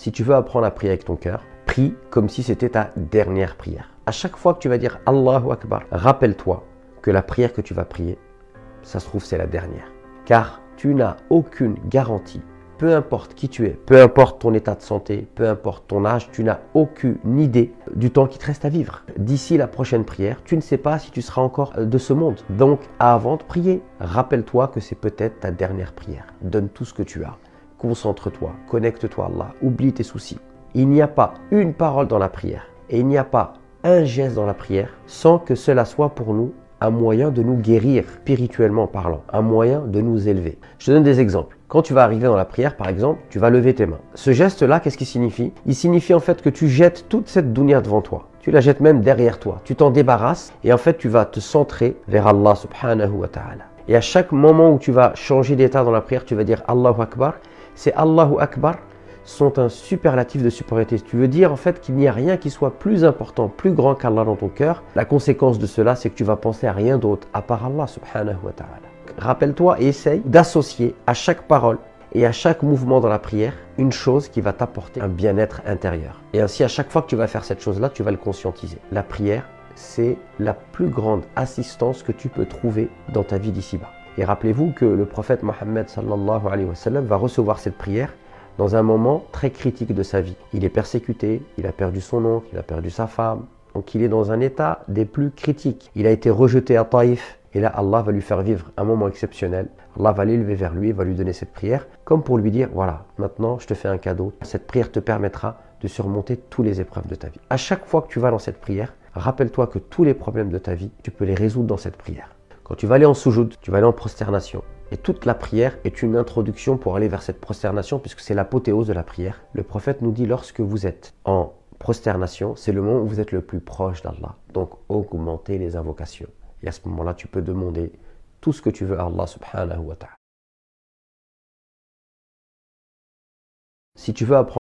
Si tu veux apprendre à prier avec ton cœur, prie comme si c'était ta dernière prière. À chaque fois que tu vas dire Allahu Akbar, rappelle-toi que la prière que tu vas prier, ça se trouve c'est la dernière. Car tu n'as aucune garantie, peu importe qui tu es, peu importe ton état de santé, peu importe ton âge, tu n'as aucune idée du temps qui te reste à vivre. D'ici la prochaine prière, tu ne sais pas si tu seras encore de ce monde. Donc avant de prier, rappelle-toi que c'est peut-être ta dernière prière. Donne tout ce que tu as. Concentre-toi, connecte-toi à Allah, oublie tes soucis. Il n'y a pas une parole dans la prière et il n'y a pas un geste dans la prière sans que cela soit pour nous un moyen de nous guérir spirituellement parlant, un moyen de nous élever. Je te donne des exemples. Quand tu vas arriver dans la prière, par exemple, tu vas lever tes mains. Ce geste-là, qu'est-ce qu'il signifie? Il signifie en fait que tu jettes toute cette dunya devant toi. Tu la jettes même derrière toi. Tu t'en débarrasses et en fait, tu vas te centrer vers Allah subhanahu wa ta'ala. Et à chaque moment où tu vas changer d'état dans la prière, tu vas dire Allahu Akbar. C'est Allahu Akbar sont un superlatif de supériorité. Tu veux dire en fait qu'il n'y a rien qui soit plus important, plus grand qu'Allah dans ton cœur. La conséquence de cela, c'est que tu vas penser à rien d'autre à part Allah subhanahu wa ta'ala. Rappelle-toi et essaye d'associer à chaque parole et à chaque mouvement dans la prière une chose qui va t'apporter un bien-être intérieur. Et ainsi, à chaque fois que tu vas faire cette chose-là, tu vas le conscientiser. La prière, c'est la plus grande assistance que tu peux trouver dans ta vie d'ici-bas. Et rappelez-vous que le prophète Mohammed sallallahu alayhi wa sallam va recevoir cette prière dans un moment très critique de sa vie. Il est persécuté, il a perdu son oncle, il a perdu sa femme. Donc il est dans un état des plus critiques. Il a été rejeté à Taïf et là Allah va lui faire vivre un moment exceptionnel. Allah va l'élever vers lui, va lui donner cette prière comme pour lui dire voilà, maintenant je te fais un cadeau. Cette prière te permettra de surmonter toutes les épreuves de ta vie. À chaque fois que tu vas dans cette prière, rappelle-toi que tous les problèmes de ta vie, tu peux les résoudre dans cette prière. Quand tu vas aller en soujoud, tu vas aller en prosternation. Et toute la prière est une introduction pour aller vers cette prosternation puisque c'est l'apothéose de la prière. Le prophète nous dit lorsque vous êtes en prosternation, c'est le moment où vous êtes le plus proche d'Allah. Donc augmentez les invocations. Et à ce moment-là, tu peux demander tout ce que tu veux à Allah subhanahu wa ta'ala. Si tu veux apprendre